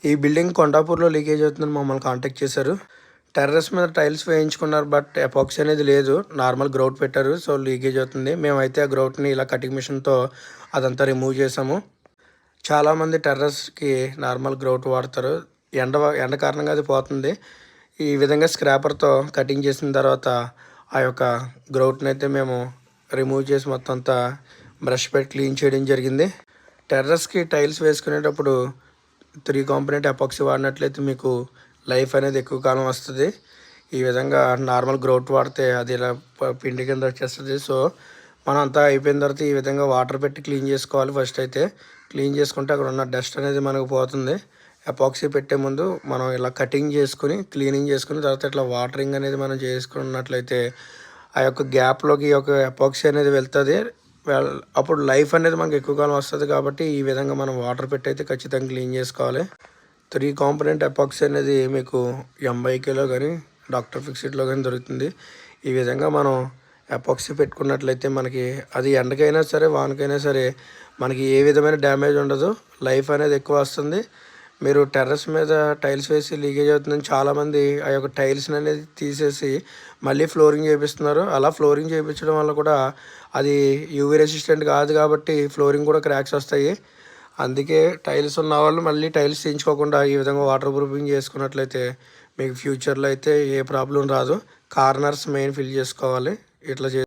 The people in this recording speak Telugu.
ఈ బిల్డింగ్ కొండాపూర్లో లీకేజ్ అవుతుందని మమ్మల్ని కాంటాక్ట్ చేశారు. టెర్రస్ మీద టైల్స్ వేయించుకున్నారు, బట్ ఎపాక్సీ అనేది లేదు. నార్మల్ గ్రౌట్ పెట్టారు, సో లీకేజ్ అవుతుంది. మేమైతే ఆ గ్రౌట్ని ఇలా కటింగ్ మిషన్తో అదంతా రిమూవ్ చేసాము. చాలామంది టెర్రస్కి నార్మల్ గ్రౌట్ వాడతారు. ఎండ కారణంగా అది పోతుంది. ఈ విధంగా స్క్రాపర్తో కటింగ్ చేసిన తర్వాత ఆ యొక్క గ్రౌట్ని అయితే మేము రిమూవ్ చేసి మొత్తం అంతా బ్రష్ పెట్టి క్లీన్ చేయడం జరిగింది. టెర్రస్కి టైల్స్ వేసుకునేటప్పుడు 3 కాంపోనెంట్ ఎపాక్సీ వాడినట్లయితే మీకు లైఫ్ అనేది ఎక్కువ కాలం వస్తుంది. ఈ విధంగా నార్మల్ గ్రౌట్ వాడితే అది ఇలా పిండి కింద వచ్చేస్తుంది. సో మనం అంతా అయిపోయిన తర్వాత ఈ విధంగా వాటర్ పెట్టి క్లీన్ చేసుకోవాలి. ఫస్ట్ అయితే క్లీన్ చేసుకుంటే అక్కడ ఉన్న డస్ట్ అనేది మనకు పోతుంది. ఎపాక్సీ పెట్టే ముందు మనం ఇలా కటింగ్ చేసుకుని క్లీనింగ్ చేసుకుని తర్వాత ఇట్లా వాటరింగ్ అనేది మనం చేసుకున్నట్లయితే ఆ యొక్క గ్యాప్లోకి ఈ యొక్క ఎపాక్సీ అనేది వెళ్తుంది. అప్పుడు లైఫ్ అనేది మనకు ఎక్కువ కాలం వస్తుంది. కాబట్టి ఈ విధంగా మనం వాటర్ పెట్టి అయితే ఖచ్చితంగా క్లీన్ చేసుకోవాలి. 3 కాంపోనెంట్ ఎపాక్సీ అనేది మీకు ఎంఐకేలో కానీ డాక్టర్ ఫిక్సిట్లో కానీ దొరుకుతుంది. ఈ విధంగా మనం ఎపాక్సీ పెట్టుకున్నట్లయితే మనకి అది ఎండకైనా సరే వానకైనా సరే మనకి ఏ విధమైన డ్యామేజ్ ఉండదు. లైఫ్ అనేది ఎక్కువ వస్తుంది. మీరు టెర్రస్ మీద టైల్స్ వేసి లీకేజ్ అవుతుందని చాలామంది ఆ యొక్క టైల్స్ని అనేది తీసేసి మళ్ళీ ఫ్లోరింగ్ చేపిస్తున్నారు. అలా ఫ్లోరింగ్ చేయించడం వల్ల కూడా అది యూవీ రెసిస్టెంట్ కాదు, కాబట్టి ఫ్లోరింగ్ కూడా క్రాక్స్ వస్తాయి. అందుకే టైల్స్ ఉన్న వాళ్ళు మళ్ళీ టైల్స్ చేయించుకోకుండా ఈ విధంగా వాటర్ ప్రూఫింగ్ చేసుకున్నట్లయితే మీకు ఫ్యూచర్లో అయితే ఏ ప్రాబ్లం రాదు. కార్నర్స్ మెయిన్ ఫిల్ చేసుకోవాలి. ఇట్లా